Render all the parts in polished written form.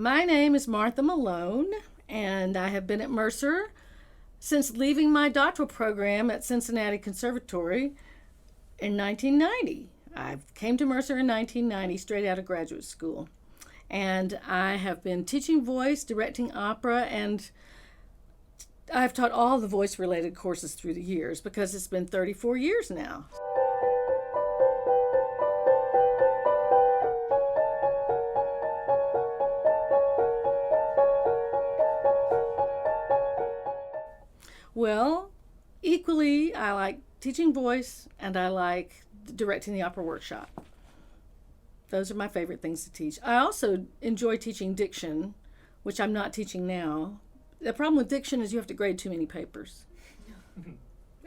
My name is Martha Malone, and I have been at Mercer since leaving my doctoral program at Cincinnati Conservatory in 1990. I came to Mercer in 1990 straight out of graduate school. And I have been teaching voice, directing opera, and I've taught all the voice related courses through the years because it's been 34 years now. Well, equally, I like teaching voice and I like directing the opera workshop. Those are my favorite things to teach. I also enjoy teaching diction, which I'm not teaching now. The problem with diction is you have to grade too many papers.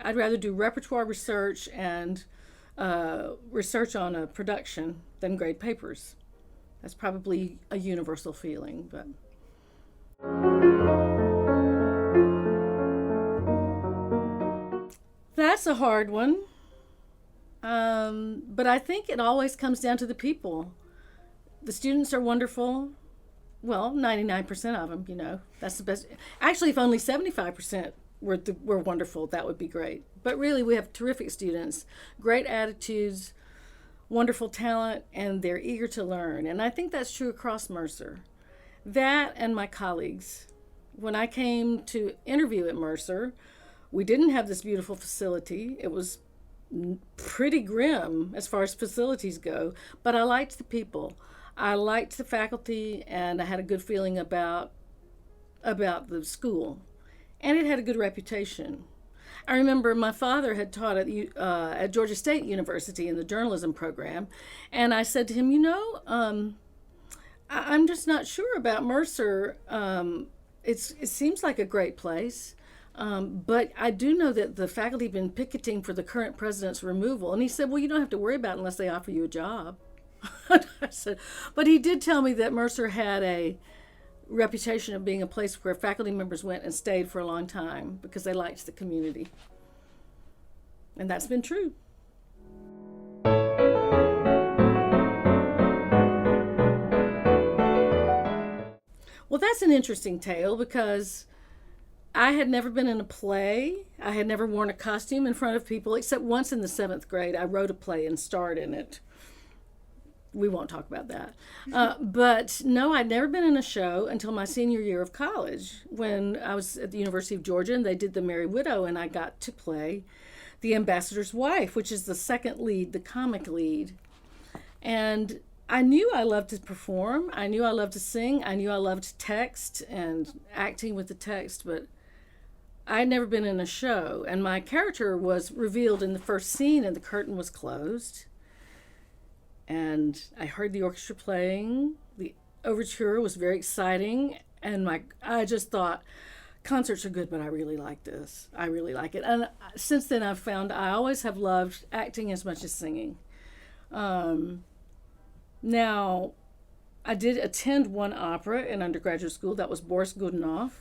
I'd rather do repertoire research and research on a production than grade papers. That's probably a universal feeling, but that's a hard one. But I think it always comes down to the people. The students are wonderful. Well, 99% of them, that's the best. Actually, if only 75% were wonderful, that would be great. But really, we have terrific students, great attitudes, wonderful talent, and they're eager to learn. And I think that's true across Mercer. That and my colleagues. When I came to interview at Mercer, we didn't have this beautiful facility. It was pretty grim as far as facilities go, but I liked the people. I liked the faculty, and I had a good feeling about the school, and it had a good reputation. I remember my father had taught at Georgia State University in the journalism program, and I said to him, I'm just not sure about Mercer. It seems like a great place. But I do know that the faculty have been picketing for the current president's removal. And he said, well, you don't have to worry about it unless they offer you a job. I said, but he did tell me that Mercer had a reputation of being a place where faculty members went and stayed for a long time because they liked the community. And that's been true. Well, that's an interesting tale because I had never been in a play. I had never worn a costume in front of people, except once in the 7th grade. I wrote a play and starred in it. We won't talk about that. But no, I'd never been in a show until my senior year of college when I was at the University of Georgia and they did The Merry Widow, and I got to play the ambassador's wife, which is the second lead, the comic lead. And I knew I loved to perform. I knew I loved to sing. I knew I loved text and acting with the text, but I'd never been in a show, and my character was revealed in the first scene, and the curtain was closed. And I heard the orchestra playing. The overture was very exciting, and I just thought, concerts are good, but I really like this. I really like it. And since then, I've found I always have loved acting as much as singing. Now, I did attend one opera in undergraduate school. That was Boris Godunov.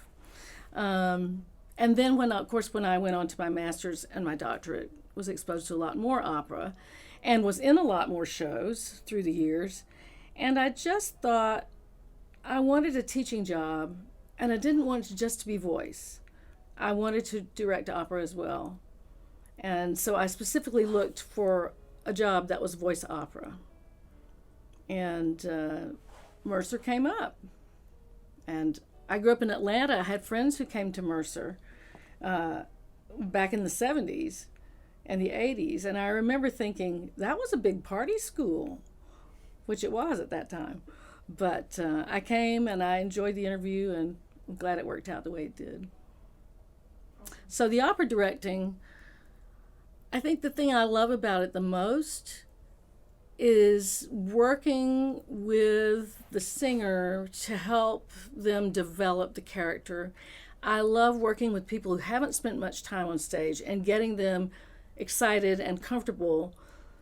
And then when I went on to my master's and my doctorate, was exposed to a lot more opera and was in a lot more shows through the years. And I just thought I wanted a teaching job, and I didn't want it just to be voice. I wanted to direct opera as well. And so I specifically looked for a job that was voice opera. And Mercer came up. And I grew up in Atlanta. I had friends who came to Mercer back in the 70s and the 80s. And I remember thinking, that was a big party school, which it was at that time. But I came and I enjoyed the interview, and I'm glad it worked out the way it did. So the opera directing, I think the thing I love about it the most is working with the singer to help them develop the character. I love working with people who haven't spent much time on stage and getting them excited and comfortable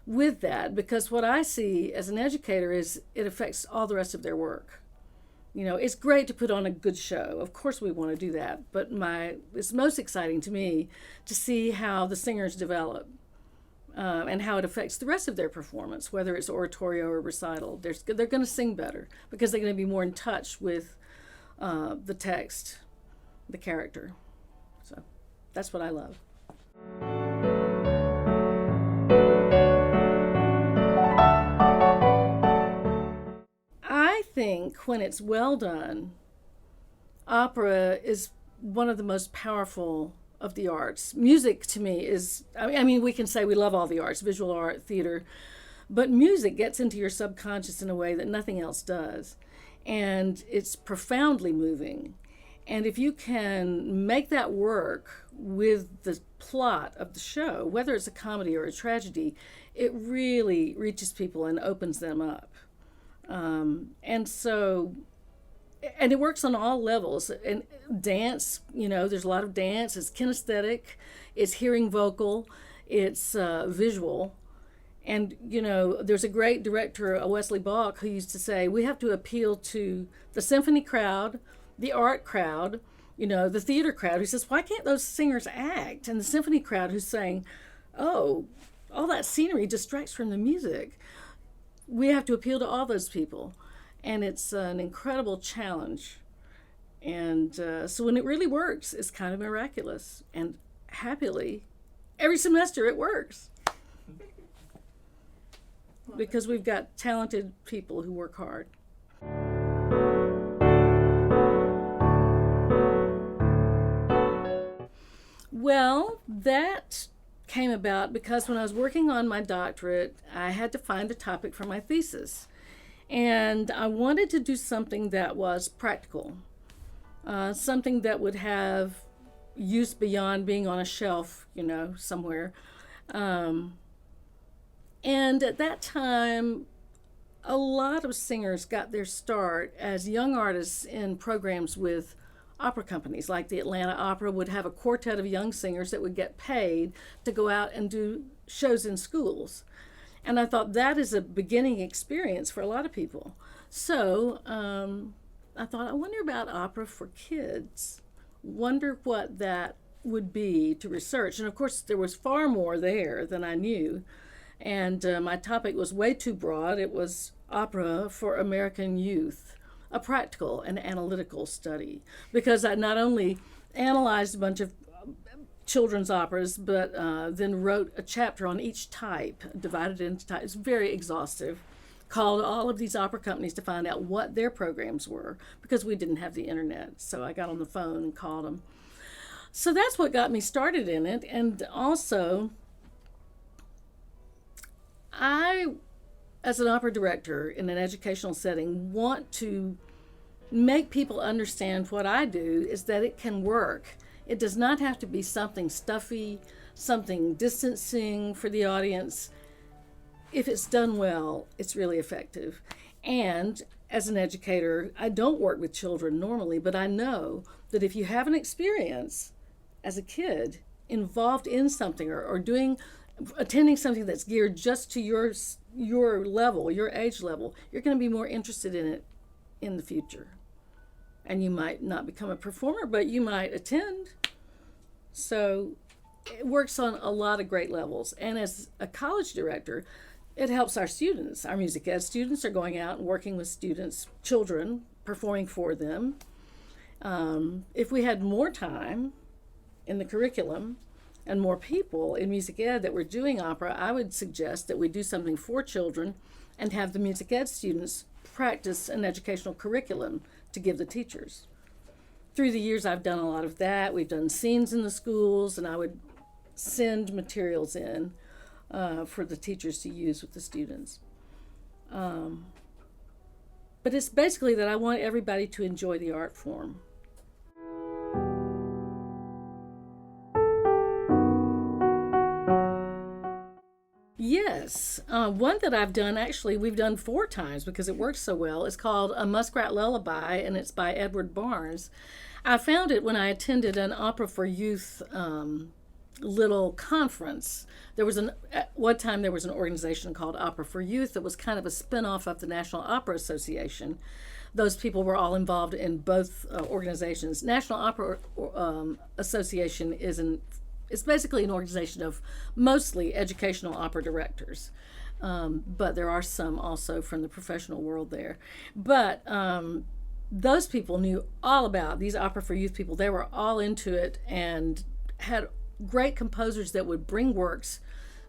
with that, because what I see as an educator is it affects all the rest of their work. It's great to put on a good show. Of course we want to do that, but it's most exciting to me to see how the singers develop and how it affects the rest of their performance, whether it's oratorio or recital. They're going to sing better because they're going to be more in touch with the text, the character. So that's what I love. I think when it's well done, opera is one of the most powerful of the arts. Music to me is, I mean, we can say we love all the arts, visual art, theater, but music gets into your subconscious in a way that nothing else does. And it's profoundly moving. And if you can make that work with the plot of the show, whether it's a comedy or a tragedy, it really reaches people and opens them up. And so, and it works on all levels. And dance, there's a lot of dance. It's kinesthetic, it's hearing vocal, it's visual. And, there's a great director, Wesley Bach, who used to say, we have to appeal to the symphony crowd, the art crowd, the theater crowd, who says, why can't those singers act? And the symphony crowd who's saying, oh, all that scenery distracts from the music. We have to appeal to all those people. And it's an incredible challenge. And so when it really works, it's kind of miraculous. And happily, every semester it works. Because we've got talented people who work hard. Well, that came about because when I was working on my doctorate, I had to find a topic for my thesis. And I wanted to do something that was practical, something that would have use beyond being on a shelf, somewhere. And at that time, a lot of singers got their start as young artists in programs with opera companies. Like the Atlanta Opera would have a quartet of young singers that would get paid to go out and do shows in schools. And I thought that is a beginning experience for a lot of people. So I thought, I wonder about opera for kids. Wonder what that would be to research. And of course, there was far more there than I knew. And my topic was way too broad. It was opera for American youth, a practical and analytical study. Because I not only analyzed a bunch of children's operas, but then wrote a chapter on each type, divided it into types. It's very exhaustive. Called all of these opera companies to find out what their programs were, because we didn't have the internet. So I got on the phone and called them. So that's what got me started in it. And also, I, as an opera director in an educational setting, want to make people understand what I do is that it can work. It does not have to be something stuffy, something distancing for the audience. If it's done well, it's really effective. And as an educator, I don't work with children normally, but I know that if you have an experience as a kid involved in something or attending something that's geared just to your level, your age level, you're going to be more interested in it in the future. And you might not become a performer, but you might attend. So it works on a lot of great levels. And as a college director, it helps our students. Our music ed students are going out and working with students, children, performing for them. If we had more time in the curriculum and more people in music ed that were doing opera, I would suggest that we do something for children and have the music ed students practice an educational curriculum to give the teachers. Through the years, I've done a lot of that. We've done scenes in the schools, and I would send materials in for the teachers to use with the students. But it's basically that I want everybody to enjoy the art form. Yes, one that I've done, actually, we've done 4 times because it works so well. It's called A Muskrat Lullaby, and it's by Edward Barnes. I found it when I attended an Opera for Youth little conference. At one time there was an organization called Opera for Youth that was kind of a spin-off of the National Opera Association. Those people were all involved in both organizations. National Opera Association is it's basically an organization of mostly educational opera directors. But there are some also from the professional world there. But those people knew all about these opera for youth people. They were all into it and had great composers that would bring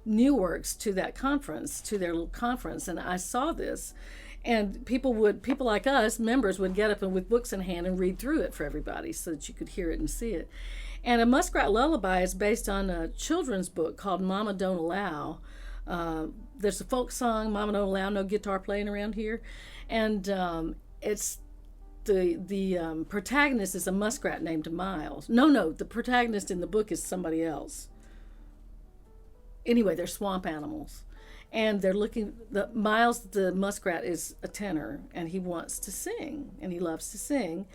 new works to that conference, to their little conference. And I saw this, and people like us, members, would get up and with books in hand and read through it for everybody so that you could hear it and see it. And A Muskrat Lullaby is based on a children's book called Mama Don't Allow. There's a folk song, Mama Don't Allow, no guitar playing around here. And it's the protagonist is a muskrat named Miles. No, the protagonist in the book is somebody else. Anyway, they're swamp animals. And they're looking, Miles the muskrat is a tenor, and he wants to sing, and he loves to sing.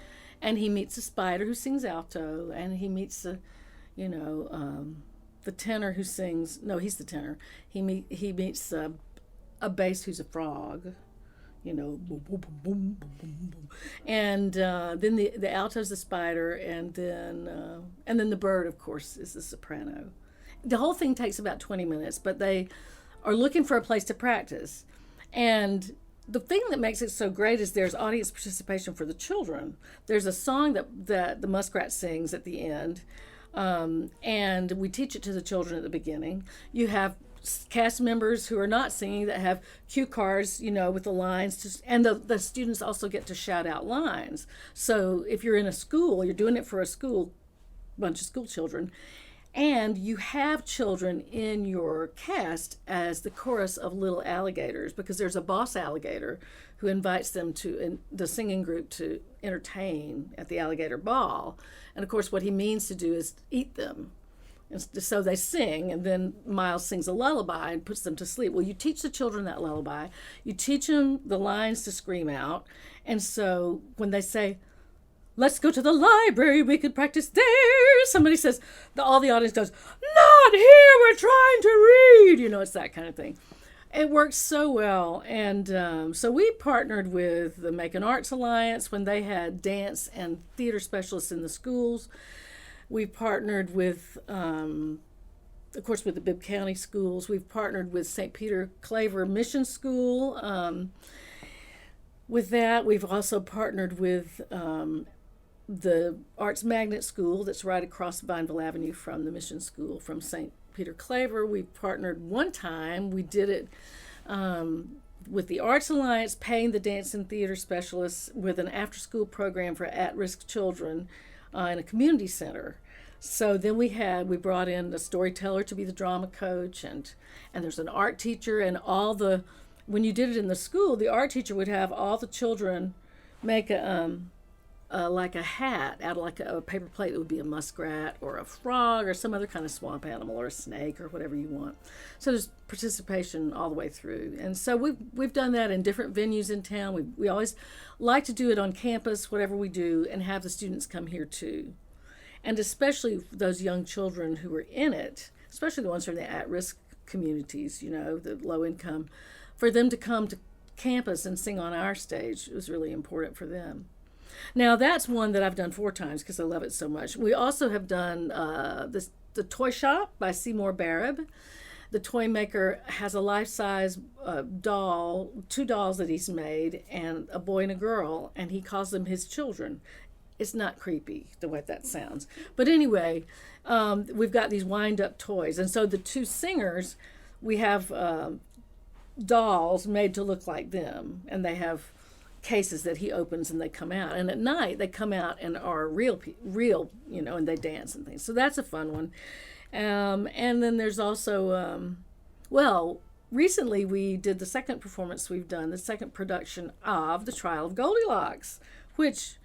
And he meets a spider who sings alto, and he meets the tenor who sings, no, he's the tenor. He meets a bass who's a frog, boom, boom, boom, boom, boom, boom, boom. And then the alto's the spider, and then the bird, of course, is the soprano. The whole thing takes about 20 minutes, but they are looking for a place to practice. And the thing that makes it so great is there's audience participation for the children. There's a song that the muskrat sings at the end, and we teach it to the children at the beginning. You have cast members who are not singing that have cue cards, with the lines, and the students also get to shout out lines. So if you're in a school, you're doing it for a school, bunch of school children, and you have children in your cast as the chorus of little alligators, because there's a boss alligator who invites them to the singing group to entertain at the alligator ball. And of course, what he means to do is eat them. And so they sing, and then Miles sings a lullaby and puts them to sleep. Well, you teach the children that lullaby. You teach them the lines to scream out. And so when they say, "Let's go to the library, we could practice there," somebody says, all the audience goes, "Not here, we're trying to read." It's that kind of thing. It works so well. And so we partnered with the Macon Arts Alliance when they had dance and theater specialists in the schools. We partnered with, of course, with the Bibb County schools. We've partnered with St. Peter Claver Mission School. With that, we've also partnered with the Arts Magnet School that's right across Vineville Avenue from the Mission School from St. Peter Claver. We partnered one time. We did it with the Arts Alliance, paying the dance and theater specialists with an after-school program for at-risk children in a community center. So then we brought in a storyteller to be the drama coach, and there's an art teacher, and when you did it in the school, the art teacher would have all the children make like a hat out of like a paper plate that would be a muskrat or a frog or some other kind of swamp animal or a snake or whatever you want. So there's participation all the way through. And so we've done that in different venues in town. We always like to do it on campus, whatever we do, and have the students come here too. And especially those young children who are in it, especially the ones from the at-risk communities, the low income, for them to come to campus and sing on our stage was really important for them. Now, that's one that I've done 4 times because I love it so much. We also have done the Toy Shop by Seymour Barab. The toy maker has a life-size doll, 2 dolls that he's made, and a boy and a girl, and he calls them his children. It's not creepy the way that sounds. But anyway, we've got these wind-up toys. And so the 2 singers, we have dolls made to look like them, and they have cases that he opens and they come out, and at night they come out and are real, and they dance and things. So that's a fun one. And then there's also recently we did the second performance we've done, the second production of The Trial of Goldilocks, which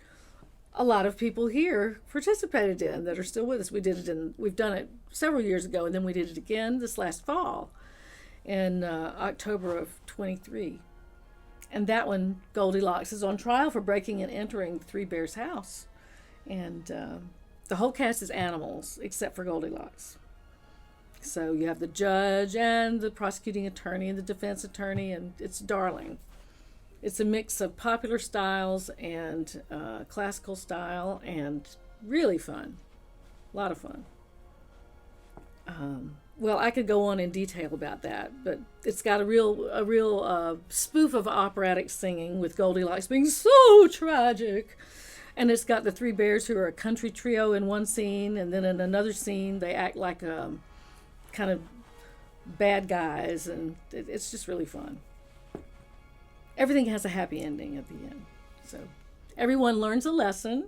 a lot of people here participated in that are still with us. We've done it several years ago, and then we did it again this last fall in October of 23. And that one, Goldilocks, is on trial for breaking and entering the Three Bears' house. And the whole cast is animals, except for Goldilocks. So you have the judge and the prosecuting attorney and the defense attorney, and it's darling. It's a mix of popular styles and classical style, and really fun. A lot of fun. Well, I could go on in detail about that, but it's got a real spoof of operatic singing with Goldilocks being so tragic. And it's got the three bears who are a country trio in one scene, and then in another scene they act like kind of bad guys, and it's just really fun. Everything has a happy ending at the end. So everyone learns a lesson,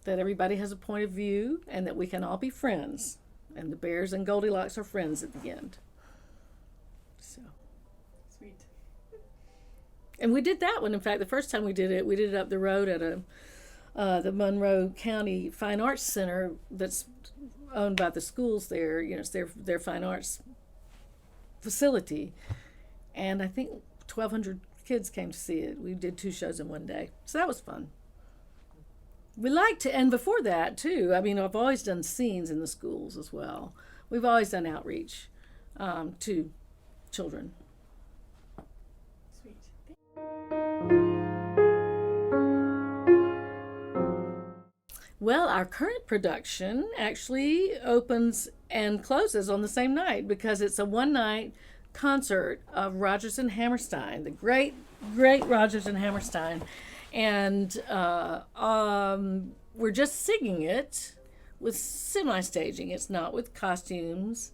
that everybody has a point of view, and that we can all be friends. And the bears and Goldilocks are friends at the end. So Sweet. And we did that one. In fact, the first time we did it up the road at the Monroe County Fine Arts Center that's owned by the schools there. You know, it's their fine arts facility. And I think 1,200 kids came to see it. We did 2 shows in one day. So that was fun. We like to, and before that too, I mean, I've always done scenes in the schools as well. We've always done outreach to children. Sweet. Well, our current production actually opens and closes on the same night because it's a one-night concert of Rodgers and Hammerstein, the great Rodgers and Hammerstein. And we're just singing it with semi-staging. It's not with costumes,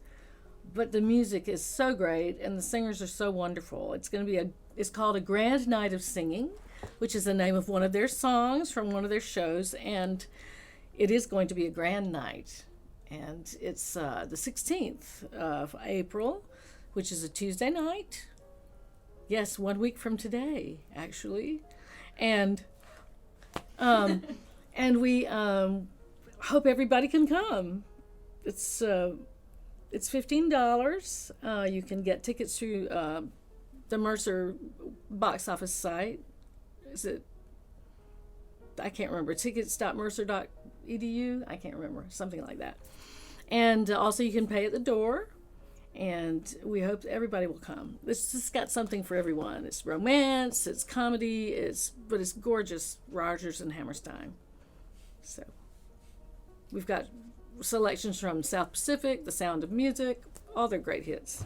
but the music is so great and the singers are so wonderful. It's going to be it's called A Grand Night of Singing, which is the name of one of their songs from one of their shows, and it is going to be a grand night. And it's the 16th of April, which is a Tuesday night. Yes, 1 week from today, actually. And we hope everybody can come. It's $15. You can get tickets through the Mercer box office site. Is it? I can't remember. Tickets.mercer.edu. I can't remember. Something like that. And also you can pay at the door. And we hope everybody will come. It's just got something for everyone. It's romance, it's comedy, but it's gorgeous. Rodgers and Hammerstein. So we've got selections from South Pacific, The Sound of Music, all their great hits.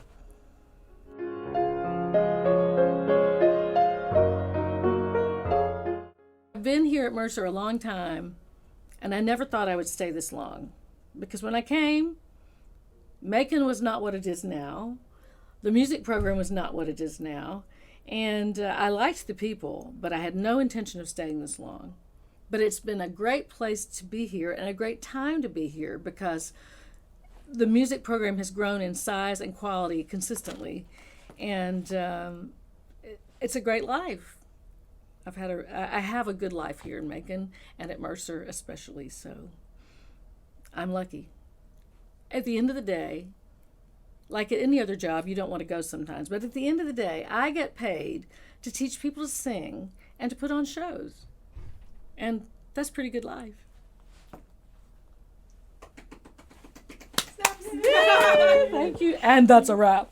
I've been here at Mercer a long time, and I never thought I would stay this long, because when I came, Macon was not what it is now. The music program was not what it is now. And I liked the people, but I had no intention of staying this long. But it's been a great place to be here and a great time to be here because the music program has grown in size and quality consistently. And it's a great life. I have a good life here in Macon and at Mercer especially, so I'm lucky. At the end of the day, like at any other job, you don't want to go sometimes. But at the end of the day, I get paid to teach people to sing and to put on shows. And that's a pretty good life. Thank you. And that's a wrap.